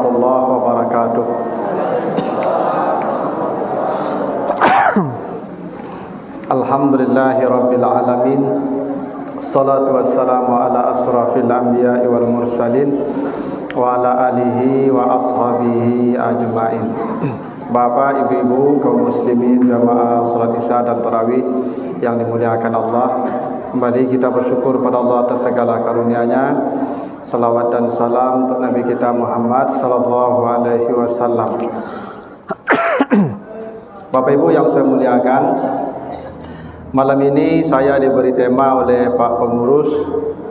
warahmatullahi wabarakatuh. Alhamdulillahi rabbil alamin. Assalatu wassalamu ala asrafil anbiya'i wal mursalin wa ala alihi wa ashabihi ajma'in. Bapak, ibu-ibu, kaum muslimin, jamaah salat isya dan tarawih yang dimuliakan Allah, kembali kita bersyukur pada Allah atas segala karunia-Nya. Salawat dan salam untuk Nabi kita Muhammad sallallahu alaihi wasallam. Bapak Ibu yang saya muliakan, malam ini saya diberi tema oleh Pak Pengurus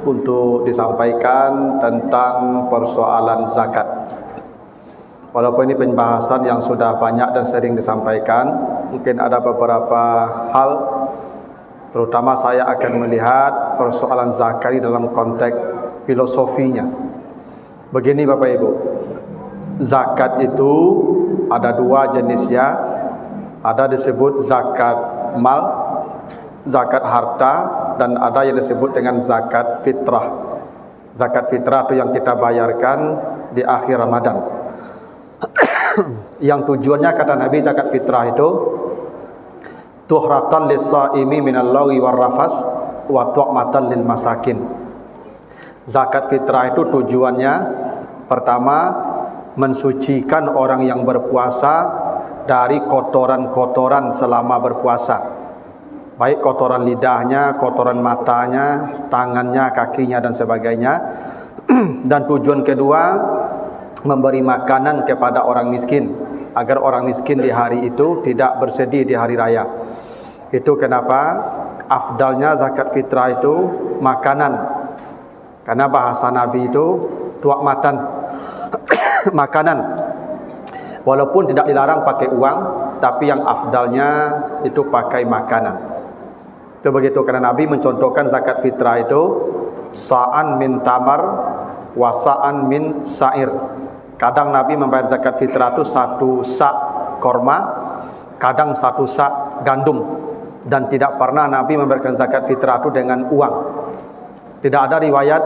untuk disampaikan tentang persoalan zakat. Walaupun ini pembahasan yang sudah banyak dan sering disampaikan, mungkin ada beberapa hal, terutama saya akan melihat persoalan zakat dalam konteks filosofinya. Begini Bapak Ibu, zakat itu ada dua jenisnya. Ada disebut zakat mal, zakat harta, dan ada yang disebut dengan zakat fitrah. Zakat fitrah itu yang kita bayarkan di akhir Ramadan. Yang tujuannya kata Nabi, zakat fitrah itu tuhratan lis-shaimi minal lagwi war rafas wa tu'matan lil masakin. Zakat fitrah itu tujuannya pertama mensucikan orang yang berpuasa dari kotoran-kotoran selama berpuasa, baik kotoran lidahnya, kotoran matanya, tangannya, kakinya dan sebagainya. Dan tujuan kedua memberi makanan kepada orang miskin, agar orang miskin di hari itu tidak bersedih di hari raya. Itu kenapa afdalnya zakat fitrah itu makanan. Karena bahasa Nabi itu tu'matan, makanan. Walaupun tidak dilarang pakai uang, tapi yang afdalnya itu pakai makanan. Itu begitu, karena Nabi mencontohkan zakat fitrah itu sa'an min tamar wa sa'an min sa'ir. Kadang Nabi membayar zakat fitrah itu 1 sak korma, kadang 1 sak gandum. Dan tidak pernah Nabi memberikan zakat fitrah itu dengan uang. Tidak ada riwayat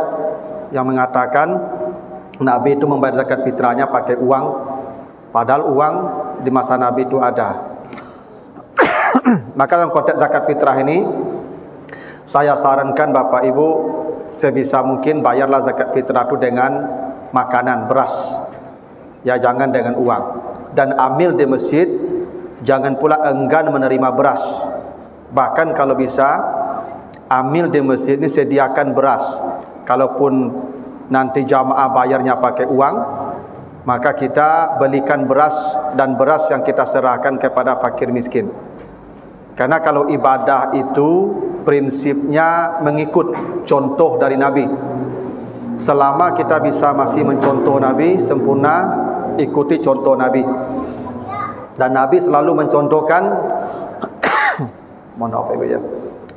yang mengatakan Nabi itu membayar zakat fitrahnya pakai uang, padahal uang di masa Nabi itu ada. Maka dalam konteks zakat fitrah ini, saya sarankan Bapak Ibu sebisa mungkin bayarlah zakat fitrah itu dengan makanan, beras. Ya, jangan dengan uang. Dan ambil di masjid, jangan pula enggan menerima beras. Bahkan kalau bisa, amil di masjid ini sediakan beras. Kalaupun nanti jamaah bayarnya pakai uang, maka kita belikan beras, dan beras yang kita serahkan kepada fakir miskin. Karena kalau ibadah itu prinsipnya mengikut contoh dari Nabi. Selama kita bisa masih mencontoh Nabi, sempurna ikuti contoh Nabi. Dan Nabi selalu mencontohkan mohon maaf Ibu ya,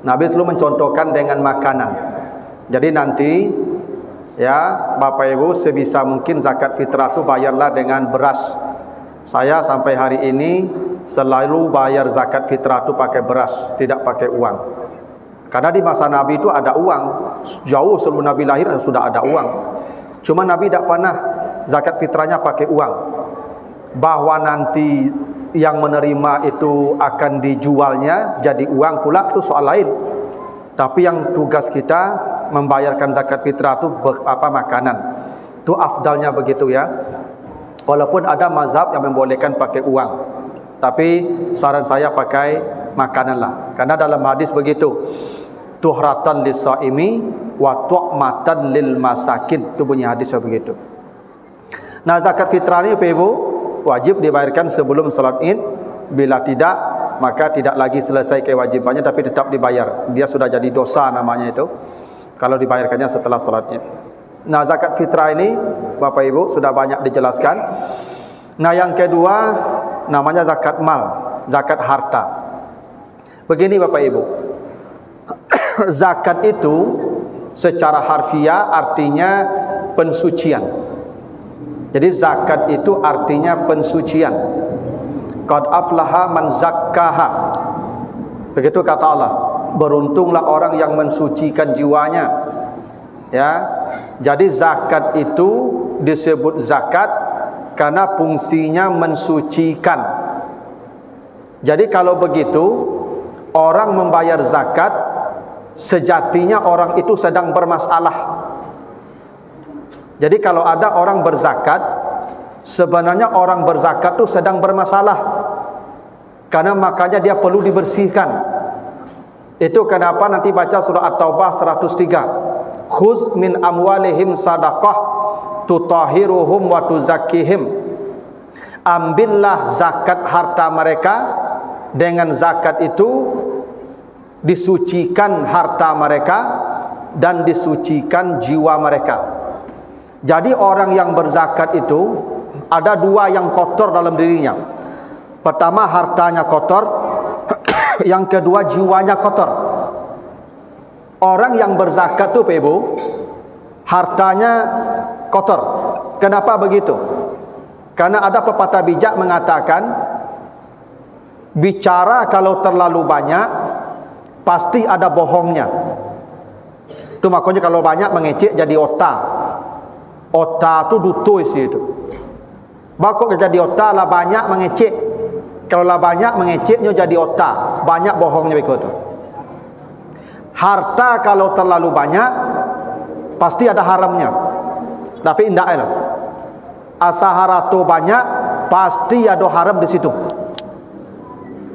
Nabi selalu mencontohkan dengan makanan. Jadi nanti ya Bapak Ibu sebisa mungkin zakat fitrah itu bayarlah dengan beras. Saya sampai hari ini selalu bayar zakat fitrah itu pakai beras, tidak pakai uang. Karena di masa Nabi itu ada uang. Jauh sebelum Nabi lahir sudah ada uang. Cuma Nabi tidak pernah zakat fitrahnya pakai uang. Bahwa nanti yang menerima itu akan dijualnya jadi uang pula itu soal lain. Tapi yang tugas kita membayarkan zakat fitrah itu makanan. Itu afdalnya begitu ya. Walaupun ada mazhab yang membolehkan pakai uang, tapi saran saya pakai makanan lah. Karena dalam hadis begitu, tuhratan lis-shaimi wa tu'matan lil masakin. Itu bunyi hadisnya begitu. Nah, zakat fitrah ini Bapak Ibu wajib dibayarkan sebelum salat Id. Bila tidak, maka tidak lagi selesai kewajibannya, tapi tetap dibayar. Dia sudah jadi dosa namanya itu kalau dibayarkannya setelah salat Id. Nah, zakat fitrah ini Bapak Ibu sudah banyak dijelaskan. Nah, yang kedua namanya zakat mal, zakat harta. Begini Bapak Ibu, zakat itu secara harfiah artinya pensucian. Jadi zakat itu artinya pensucian. Qad aflaha man zakkaha. Begitu kata Allah, beruntunglah orang yang mensucikan jiwanya. Ya. Jadi zakat itu disebut zakat karena fungsinya mensucikan. Jadi kalau begitu, orang membayar zakat, sejatinya orang itu sedang bermasalah. Jadi kalau ada orang berzakat, sebenarnya orang berzakat itu sedang bermasalah, karena makanya dia perlu dibersihkan. Itu kenapa nanti baca surah At-Taubah 103. Khuz min amwalihim sadaqah tutahiruhum wa tuzakkihim. Ambillah zakat harta mereka, dengan zakat itu disucikan harta mereka dan disucikan jiwa mereka. Jadi orang yang berzakat itu ada dua yang kotor dalam dirinya. Pertama, hartanya kotor. Yang kedua, jiwanya kotor. Orang yang berzakat tu Ibu, hartanya kotor. Kenapa begitu? Karena ada pepatah bijak mengatakan, bicara kalau terlalu banyak pasti ada bohongnya. Itu makanya kalau banyak mengecek jadi otak. Otak tu dutui situ. Bakok jadi otak lah banyak mengecek. Kalau lah banyak mengeceknya jadi otak, banyak bohongnya begitu. Harta kalau terlalu banyak pasti ada haramnya. Tapi indah lah. Asa harta banyak pasti ada haram di situ.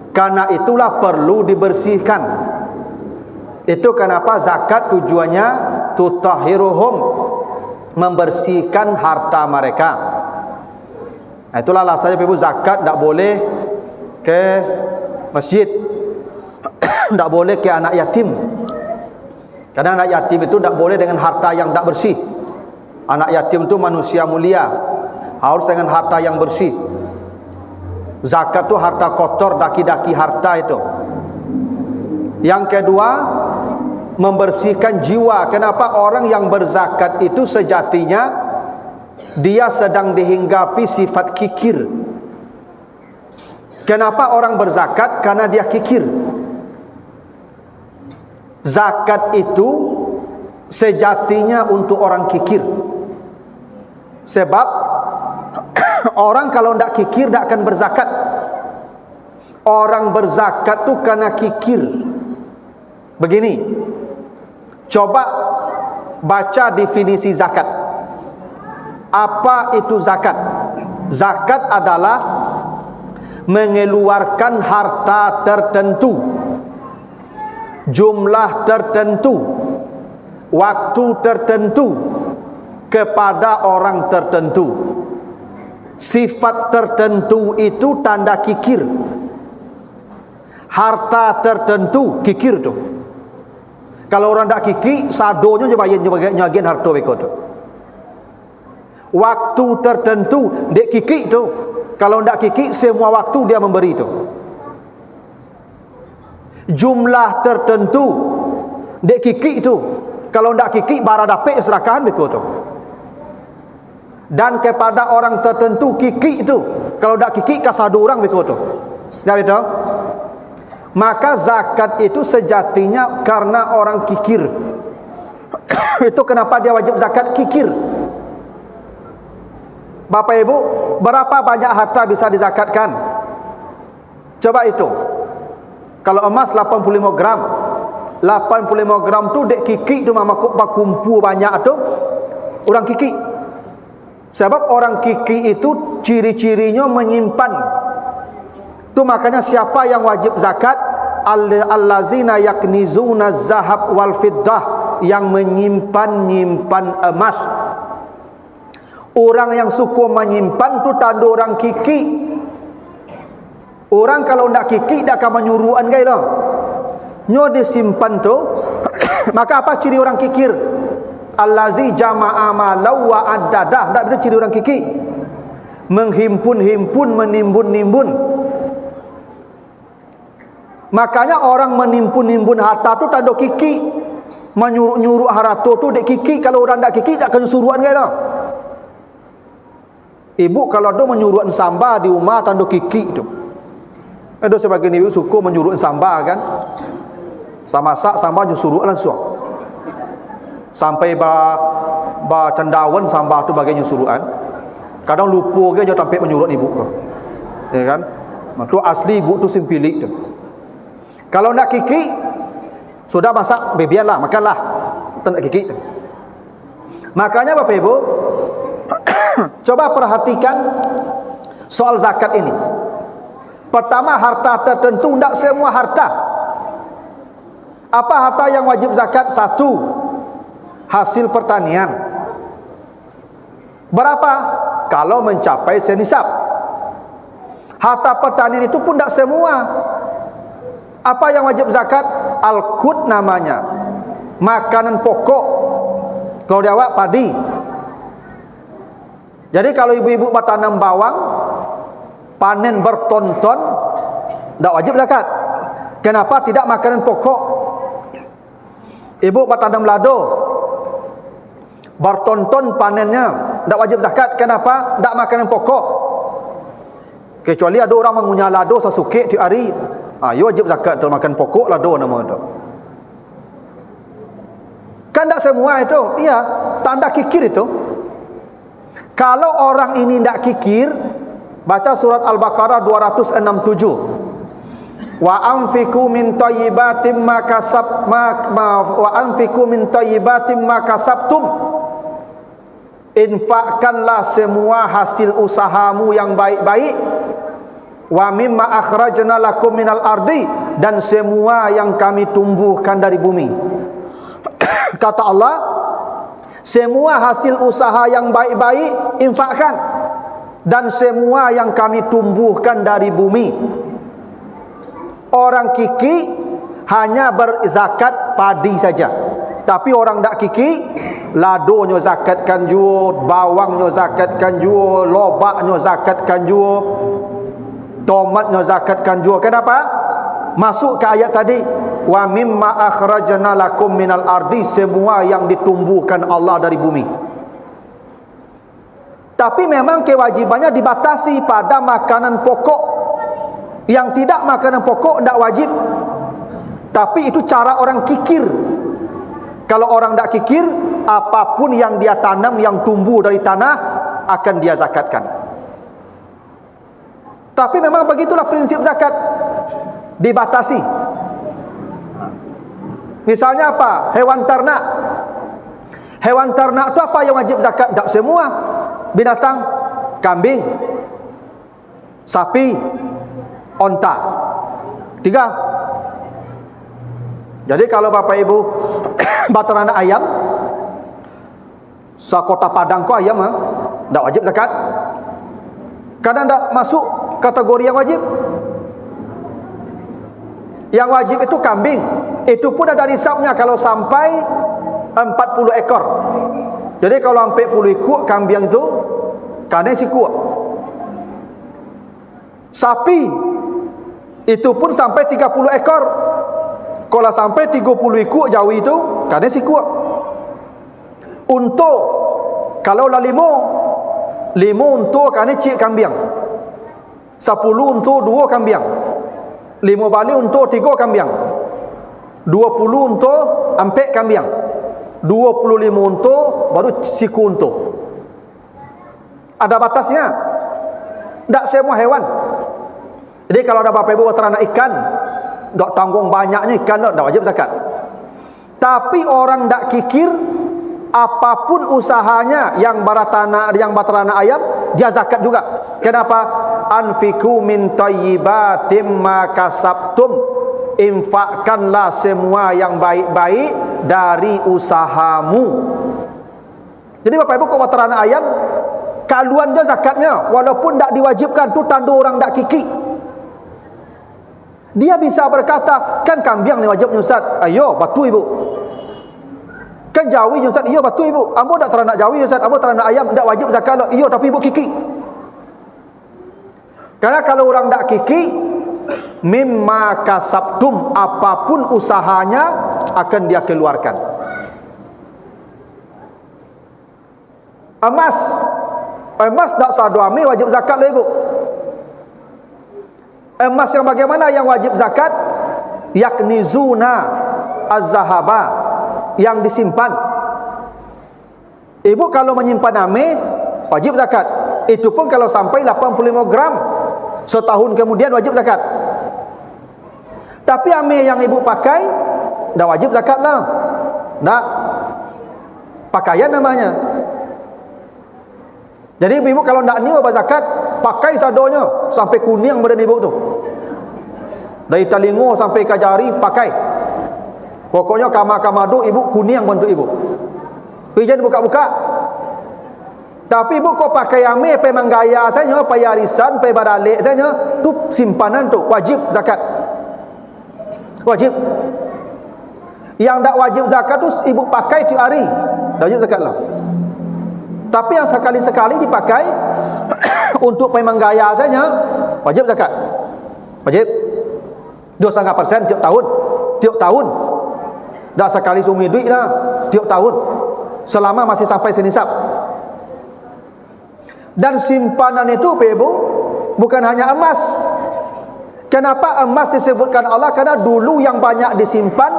Karena itulah perlu dibersihkan. Itu kenapa zakat tujuannya tutahhiruhum, membersihkan harta mereka. Nah, itulah alasannya Ibu, zakat tidak boleh ke masjid, tidak boleh ke anak yatim. Karena anak yatim itu tidak boleh dengan harta yang tidak bersih. Anak yatim itu manusia mulia, harus dengan harta yang bersih. Zakat itu harta kotor, daki-daki harta itu. Yang kedua, membersihkan jiwa. Kenapa? Orang yang berzakat itu sejatinya dia sedang dihinggapi sifat kikir. Kenapa orang berzakat? Karena dia kikir. Zakat itu sejatinya untuk orang kikir. Sebab orang kalau tidak kikir tidak akan berzakat. Orang berzakat tu karena kikir. Begini, coba baca definisi zakat. Apa itu zakat? Zakat adalah mengeluarkan harta tertentu, jumlah tertentu, waktu tertentu kepada orang tertentu. Sifat tertentu itu tanda kikir. Harta tertentu kikir tu. Kalau orang tak kikir, sadonya nyabagian harta begitu tu. Waktu tertentu dek kikir tu. Kalau tidak kikik, semua waktu dia memberi itu. Jumlah tertentu dek kikik itu. Kalau tidak kikik, bara dapik serakahan begitu. Dan kepada orang tertentu kikik itu. Kalau tidak kikik, kasado orang begitu. Ya betul? Maka zakat itu sejatinya karena orang kikir. Itu kenapa dia wajib zakat kikir. Bapak Ibu, berapa banyak harta bisa dizakatkan? Coba itu. Kalau emas 85 gram, 85 gram tu dek kiki tu mama kumpul banyak tu orang kiki. Sebab orang kiki itu ciri-cirinya menyimpan. Tu makanya siapa yang wajib zakat? Allazina yaknizuna zahab wal fiddah, yang menyimpan emas. Orang yang suka menyimpan tu tanda orang kiki. Orang kalau ndak kiki dak akan menyuruhan gay dah. Nyo disimpan tu. Maka apa ciri orang kikir? Allazi jama'a malau wa addadah. Ndak itu ciri orang kiki. Menghimpun-himpun, menimbun-nimbun. Makanya orang menimbun-nimbun harta tu tanda kiki. Menyuruh-nyuruh harta tu dek kiki. Kalau orang ndak kiki dak akan suruhan gay dah. Ibu kalau ada menyuruhan samba di rumah tanda kiki tu. Ada sebagian ibu suka menyuruhan samba kan. Sama masak samba suruh langsung. Sampai ba cendawan samba tu bagian suruhan. Kadang lupa ke je tampik menyulut ibu ke. Ya kan? Tu asli ibu tu simpilik tu. Kalau nak kiki, sudah masak, biarlah, makanlah. Tak nak kiki tu. Makanya Bapak Ibu, coba perhatikan soal zakat ini. Pertama, harta tertentu, tidak semua harta. Apa harta yang wajib zakat? Satu, hasil pertanian. Berapa? Kalau mencapai senisab. Harta pertanian itu pun tidak semua. Apa yang wajib zakat? Al-qut namanya, makanan pokok. Kalau di awak padi. Jadi kalau ibu-ibu bertanam bawang, panen berton-ton, tidak wajib zakat. Kenapa? Tidak makanan pokok. Ibu bertanam lado, berton-ton panennya, tidak wajib zakat. Kenapa? Tidak makanan pokok. Kecuali ada orang mengunyah lado sesukit tiap hari, ya wajib zakat tu, makan pokok lado nama tu. Kan tak semua itu. Iya, tanda kikir itu. Kalau orang ini tidak kikir, baca surat Al-Baqarah 267. Wa anfiqu min thayyibatin ma kasabtum. Infakkanlah semua hasil usahamu yang baik-baik. Wa mimma akhrajna lakum minal ardi, dan semua yang kami tumbuhkan dari bumi. Kata Allah, semua hasil usaha yang baik-baik infakkan, dan semua yang kami tumbuhkan dari bumi. Orang kiki hanya berzakat padi saja. Tapi orang tak kiki, ladonyo zakatkan juga, bawangnya zakatkan juga, lobaknya zakatkan juga, tomatnya zakatkan juga. Kenapa? Masuk ke ayat tadi, wa mimma akhrajna lakum minal ardi, semua yang ditumbuhkan Allah dari bumi. Tapi memang kewajibannya dibatasi pada makanan pokok. Yang tidak makanan pokok tidak wajib. Tapi itu cara orang kikir. Kalau orang tidak kikir, apapun yang dia tanam, yang tumbuh dari tanah, akan dia zakatkan. Tapi memang begitulah prinsip zakat, dibatasi. Misalnya apa? Hewan ternak. Hewan ternak itu apa yang wajib zakat? Tak semua. Binatang, kambing, sapi, onta. 3. Jadi kalau Bapak Ibu berternak ayam, sekota Padang kok ayam, tak wajib zakat. Kadang tak masuk kategori yang wajib. Yang wajib itu kambing. Itu pun ada nisabnya kalau sampai 40 ekor. Jadi kalau sampai 40 ekor kambing itu, kadang sikut. Sapi itu pun sampai 30 ekor. Kalau sampai 30 ekor jauh itu, kadang sikut. Untuk kalau lah 5 untuk kadang cik kambing. 10 untuk 2 kambing. 5 balik untuk 3 kambing. 20 untuk 4 kambing. 25 untuk baru siku untuk. Ada batasnya. Tak semua hewan. Jadi kalau ada Bapak Ibu berternak ikan, tak tanggung banyaknya ikan, tak wajib zakat. Tapi orang tak kikir, apapun usahanya, yang berternak ayam, dia zakat juga. Kenapa? Anfiqu min thayyibatim ma kasabtum. Infakkanlah semua yang baik-baik dari usahamu. Jadi Bapak Ibu kalau berternak ayam, kaluan dia zakatnya, walaupun tak diwajibkan, tu tanda orang tak kiki. Dia bisa berkata, kan kambing ni wajib nyusat. Ayo, batu ibu. Kan jawi nyusat. Iyo, batu ibu. Ambo tak teranak jawi nyusat. Ambo teranak ayam, tak wajib zakat lo. Iyo, tapi ibu kiki. Karena kalau orang tak kiki, mimma kasabtum, apapun usahanya akan dia keluarkan. Emas tak saduami wajib zakat lo ibu. Emas yang bagaimana yang wajib zakat? Yaknizuna az-zahaba, yang disimpan. Ibu kalau menyimpan ame wajib zakat. Itu pun kalau sampai 85 gram, setahun kemudian wajib zakat. Tapi amir yang ibu pakai dah wajib zakat lah. Dah pakaian namanya. Jadi ibu kalau nak niat zakat, pakai sadonya sampai kuning badan ibu tu. Dari telinga sampai ke jari pakai. Pokoknya kamar-kamar ibu kuning bantu ibu. Pijan buka-buka. Tapi ibu kau pakai amir, pakai menggaya saja, pakai arisan, pakai baralik saja, tu simpanan tu wajib zakat. Wajib. Yang tak wajib zakat tu ibu pakai tiap hari, dah wajib zakat lah. Tapi yang sekali-sekali dipakai untuk pakai menggaya saja, wajib zakat. Wajib 2,5% tiap tahun. Tiap tahun. Dah sekali sumi duit dah, tiap tahun. Selama masih sampai senisab. Dan simpanan itu ibu bukan hanya emas. Kenapa emas disebutkan Allah? Karena dulu yang banyak disimpan,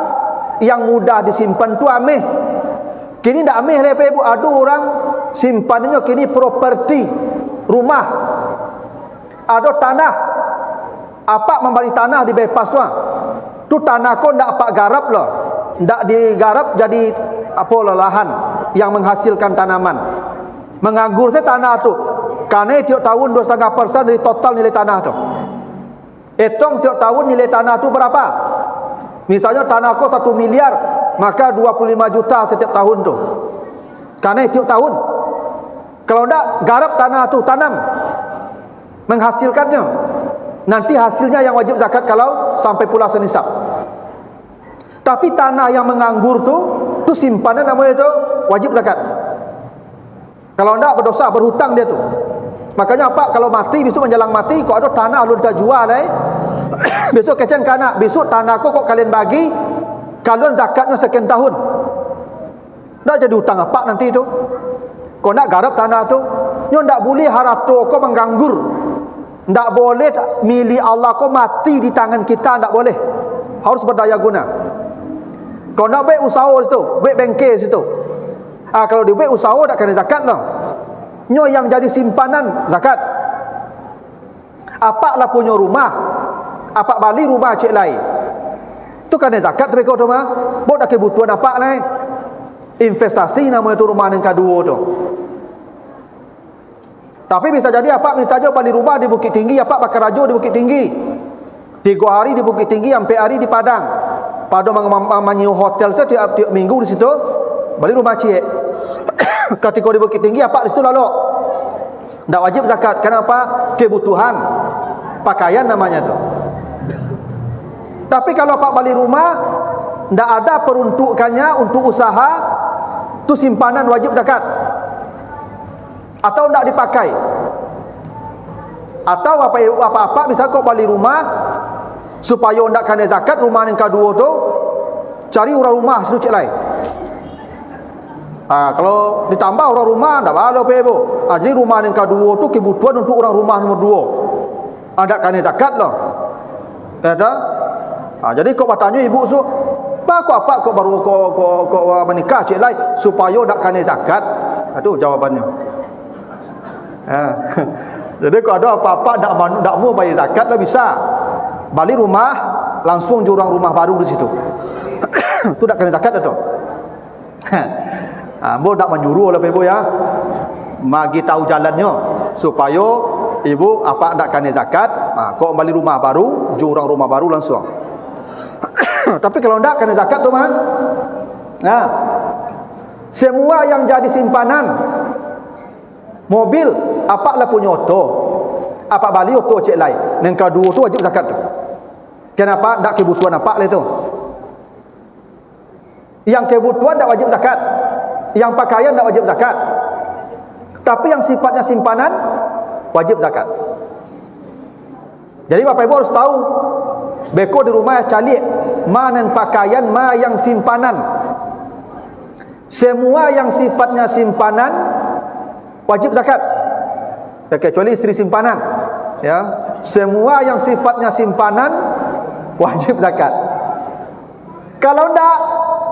yang mudah disimpan tu amih. Kini tak amih lah ibu. Ada orang simpanannya kini properti, rumah, ada tanah. Apa membeli tanah di bypass tu? Tu tanah kau tak apa garap lah, tak digarap jadi apa lahan yang menghasilkan tanaman. Menganggur saya tanah tu. Karena tiap tahun 2,5% dari total nilai tanah tu. Hitung tiap tahun nilai tanah tu berapa? Misalnya tanah kau 1 miliar, maka 25 juta setiap tahun tu. Karena tiap tahun. Kalau tak garap tanah tu, tanam, menghasilkannya. Nanti hasilnya yang wajib zakat kalau sampai pula senisab. Tapi tanah yang menganggur tu simpanan namanya tu wajib zakat. Kalau tidak berdosa, berhutang dia tu. Makanya apa? Kalau mati, besok menjelang mati, kau ada tanah lu dah jual besok keceng kanak, besok tanah kau kalian bagi, kalian zakatnya sekian tahun. Tak jadi hutang apa nanti tu. Kau nak garap tanah tu, nyo tak boleh harap tu kau mengganggur. Tak boleh milik Allah kau mati di tangan kita, tak boleh. Harus berdaya guna. Kau nak baik usaha tu, baik bengkel situ. Kalau dia baik usaha tak kena zakat lah. Nyo yang jadi simpanan zakat. Apa lah punya rumah, apa bali rumah cik lain, tu kena zakat tapi kau tu mah. Bok dah kebutuhan apa lah? Investasi namanya tu rumah yang kedua tu. Tapi bisa jadi apa? Misalnya bali rumah di Bukit Tinggi, apa bakar rajo di Bukit Tinggi, 3 hari di Bukit Tinggi, sampai hari di Padang. Pada menyewa hotel setiap minggu di situ, bali rumah cik. Ketika di Bukit Tinggi apa di situ lalu tak wajib zakat. Kenapa? Kebutuhan pakaian namanya tu. Tapi kalau pak balik rumah tak ada peruntukannya untuk usaha, tu simpanan wajib zakat. Atau tak dipakai. Atau apa-apa misalnya kau balik rumah supaya tak kena zakat, rumah yang kedua tu cari orang rumah situ cik lain. Kalau ditambah orang rumah tak ada apa ibu. Jadi rumah yang kedua tu kebutuhan untuk orang rumah nomor 2. Ada kena zakat lah. Ada. Jadi kau bertanya ibu su, apa kau baru kau menikah cik lain supaya tak kena zakat? Itu jawabannya. Jadi kalau ada apa-apa tak mau bayar zakat lah bisa. Balik rumah langsung jurang rumah baru di situ. Tu tak kena zakat tu. Ambo tak menyuruh lah ibu ya. Magi tahu jalannya supaya ibu apa tak kena zakat, kau balik rumah baru, jurang rumah baru langsung. Tapi kalau tak kena zakat tu mah. Semua yang jadi simpanan mobil, apa lah punya auto, apa balik auto cik lain. Yang kedua tu wajib zakat tu. Kenapa? Tak kebutuhan apa lah tu. Yang kebutuhan tak wajib zakat. Yang pakaian tak wajib zakat. Tapi yang sifatnya simpanan wajib zakat. Jadi bapak ibu harus tahu, beko di rumah calik mana pakaian, mana yang simpanan. Semua yang sifatnya simpanan wajib zakat. Kecuali istri simpanan, ya. Semua yang sifatnya simpanan wajib zakat. Kalau tidak,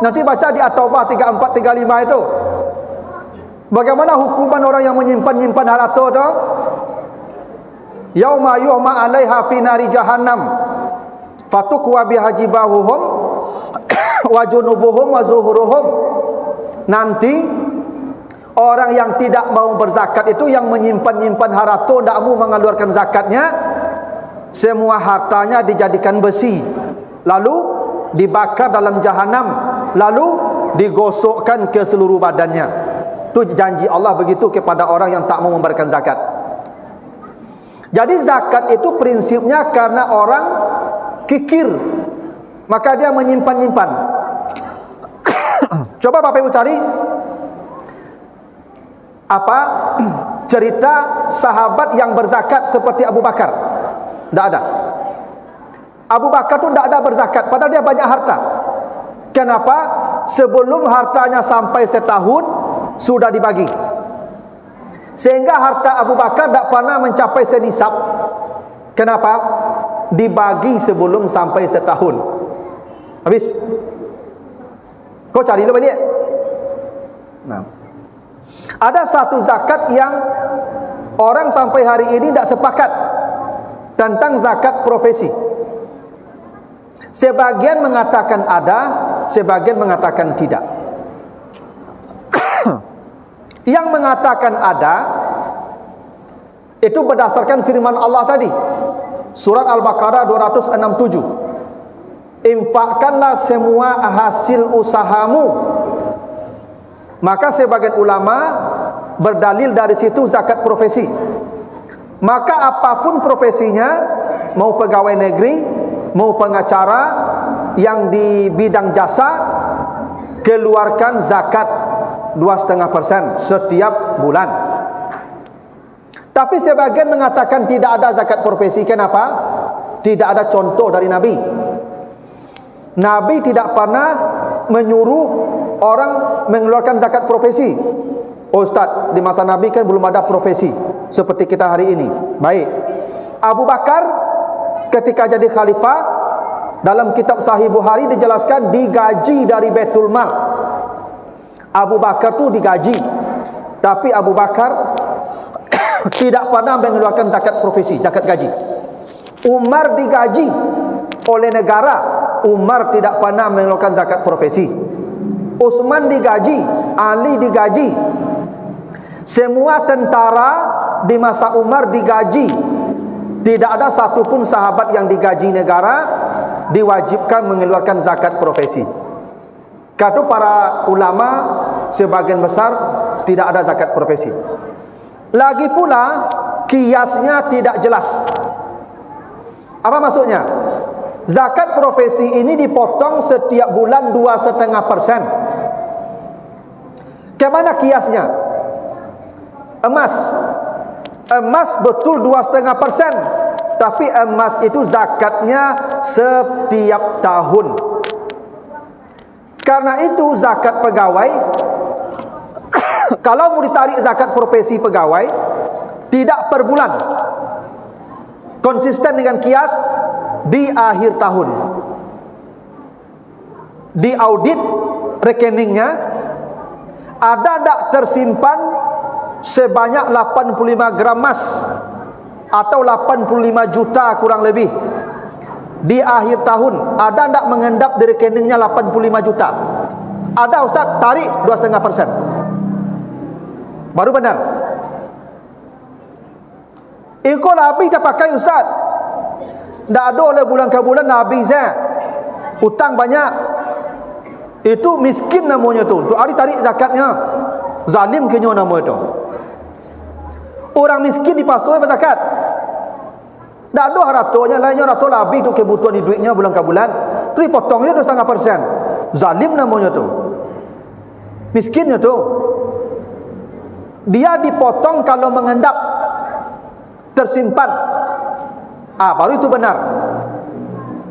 nanti baca di At-Taubah 34 35 itu. Bagaimana hukuman orang yang menyimpan-nyimpan harta tu? Yauma yuhma 'alaiha fi nari jahannam fatukwa bihajibahuhum wa junubuhum wa zuhuruhum. Nanti orang yang tidak mau berzakat itu, yang menyimpan-nyimpan harta, tidak mau mengeluarkan zakatnya, semua hartanya dijadikan besi, lalu dibakar dalam jahanam, lalu digosokkan ke seluruh badannya. Itu janji Allah begitu kepada orang yang tak mau memberikan zakat. Jadi zakat itu prinsipnya karena orang kikir, maka dia menyimpan-nyimpan. Coba Bapak Ibu cari apa cerita sahabat yang berzakat seperti Abu Bakar. Tidak ada. Abu Bakar tu tidak ada berzakat, padahal dia banyak harta. Kenapa? Sebelum hartanya sampai setahun sudah dibagi, sehingga harta Abu Bakar tak pernah mencapai senisab. Kenapa? Dibagi sebelum sampai setahun. Habis. Kau cari dulu balik. Nah, ada satu zakat yang orang sampai hari ini tak sepakat tentang zakat profesi. Sebagian mengatakan ada, sebagian mengatakan tidak. Yang mengatakan ada itu berdasarkan firman Allah tadi, surat Al-Baqarah 267. Infakkanlah semua hasil usahamu. Maka sebagian ulama berdalil dari situ zakat profesi. Maka apapun profesinya, mau pegawai negeri, mau pengacara, yang di bidang jasa, keluarkan zakat 2,5% setiap bulan. Tapi sebagian mengatakan tidak ada zakat profesi. Kenapa? Tidak ada contoh dari Nabi. Nabi tidak pernah menyuruh orang mengeluarkan zakat profesi. Oh Ustaz, di masa Nabi kan belum ada profesi seperti kita hari ini. Baik. Abu Bakar ketika jadi khalifah, dalam kitab Sahih Bukhari dijelaskan digaji dari Baitul Mal. Abu Bakar tu digaji, tapi Abu Bakar tidak pernah mengeluarkan zakat profesi, zakat gaji. Umar digaji oleh negara, Umar tidak pernah mengeluarkan zakat profesi. Utsman digaji, Ali digaji. Semua tentara di masa Umar digaji. Tidak ada satupun sahabat yang digaji negara diwajibkan mengeluarkan zakat profesi. Kata para ulama sebagian besar tidak ada zakat profesi. Lagi pula kiasnya tidak jelas. Apa maksudnya? Zakat profesi ini dipotong setiap bulan 2,5%. Kemana kiasnya? Emas betul 2,5%, tapi emas itu zakatnya setiap tahun. Karena itu zakat pegawai kalau mau ditarik zakat profesi pegawai tidak per bulan, konsisten dengan kias di akhir tahun. Di audit rekeningnya ada tak tersimpan sebanyak 85 gram emas atau 85 juta kurang lebih. Di akhir tahun ada tak mengendap di rekeningnya 85 juta? Ada Ustaz, tarik 2,5%. Baru benar. Ikut Nabi tak pakai Ustaz. Tak ada oleh bulan ke bulan Nabi Zah. Hutang banyak. Itu miskin namanya tu. Tu hari tarik zakatnya. Zalim kenyo nama itu. Orang miskin dipasoi berzakat. Tak ada haratonya lainnya, harato Nabi tu kebutuhan di duitnya bulan ke bulan. Tu dipotongnya 2,5%. Zalim namanya tu. Miskinnya tu. Dia dipotong kalau mengendap, tersimpan. Baru itu benar.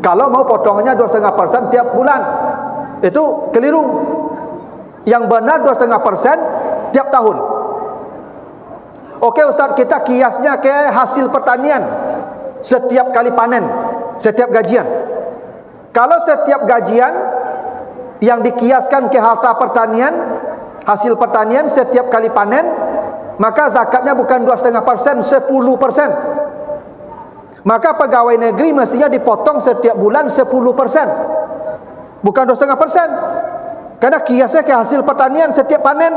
Kalau mau potongnya 2,5% tiap bulan, itu keliru. Yang benar 2,5% tiap tahun. Okey Ustaz, kita kiasnya ke hasil pertanian setiap kali panen, setiap gajian. Kalau setiap gajian yang dikiaskan ke harta pertanian, hasil pertanian setiap kali panen, maka zakatnya bukan 2,5%, 10%. Maka pegawai negeri mestinya dipotong setiap bulan 10%, bukan 2,5%. Karena kiasnya ke hasil pertanian setiap panen.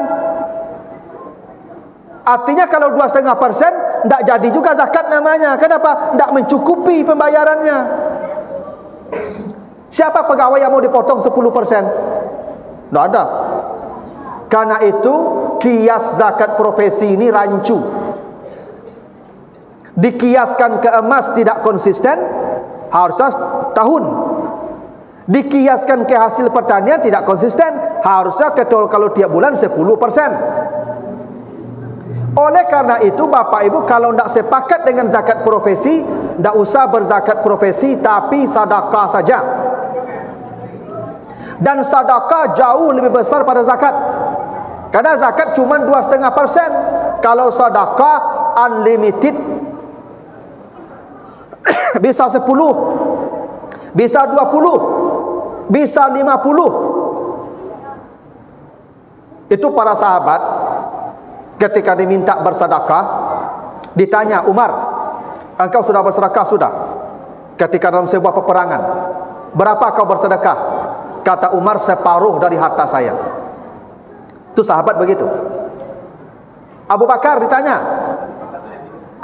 Artinya kalau 2,5% tidak jadi juga zakat namanya. Kenapa? Tidak mencukupi pembayarannya. Siapa pegawai yang mau dipotong 10%? Tidak ada. Karena itu kias zakat profesi ini rancu. Dikiaskan ke emas tidak konsisten, harusnya tahun. Dikiaskan ke hasil pertanian tidak konsisten, harusnya kalau tiap bulan 10%. Oleh karena itu Bapak Ibu, kalau tidak sepakat dengan zakat profesi, tidak usah berzakat profesi, tapi sedekah saja. Dan sedekah jauh lebih besar pada zakat. Karena zakat cuma 2,5%. Kalau sedekah unlimited, bisa 10, bisa 20, bisa 50. Itu para sahabat ketika diminta bersedekah, ditanya, Umar, engkau sudah bersedekah? Sudah. Ketika dalam sebuah peperangan, berapa kau bersedekah? Kata Umar, separuh dari harta saya. Itu sahabat begitu. Abu Bakar ditanya,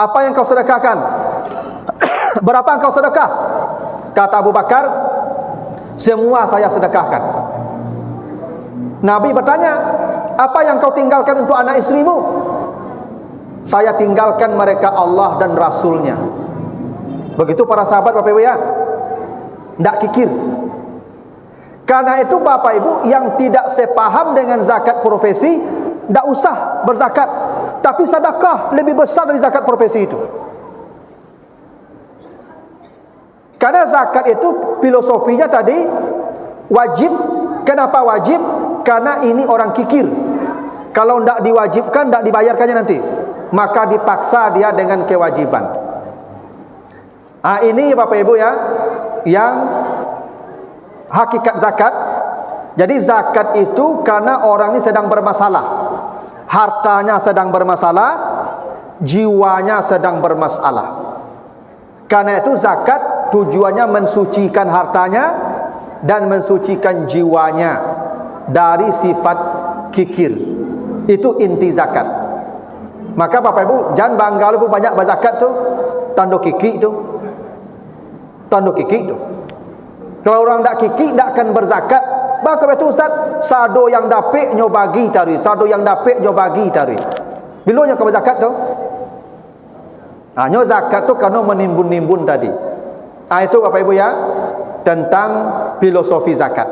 apa yang kau sedekahkan? Berapa engkau sedekah? Kata Abu Bakar, semua saya sedekahkan. Nabi bertanya, apa yang kau tinggalkan untuk anak istrimu? Saya tinggalkan mereka Allah dan Rasulnya. Begitu para sahabat Bapak Ibu ya. Tidak kikir. Karena itu Bapak Ibu yang tidak sepaham dengan zakat profesi, tidak usah berzakat. Tapi sedekah lebih besar dari zakat profesi itu. Karena zakat itu filosofinya tadi wajib. Kenapa wajib? Karena ini orang kikir. Kalau tidak diwajibkan, tidak dibayarkannya nanti. Maka dipaksa dia dengan kewajiban. Ini Bapak Ibu ya, yang hakikat zakat. Jadi zakat itu karena orang ini sedang bermasalah. Hartanya sedang bermasalah, jiwanya sedang bermasalah. Karena itu zakat tujuannya mensucikan hartanya dan mensucikan jiwanya dari sifat kikir. Itu inti zakat. Maka Bapak Ibu jangan bangga lu banyak berzakat tuh, tanduk kikik tuh. Tanduk kikik tuh. Kalau orang tak kikik tak akan berzakat. Bahkan itu Ustaz, sado yang dapik nyo bagi tari, sado yang dapik nyo bagi tari. Bila nyo ke berzakat tu? Nyo zakat tu karena menimbun-nimbun tadi. Itu Bapak Ibu ya, tentang filosofi zakat.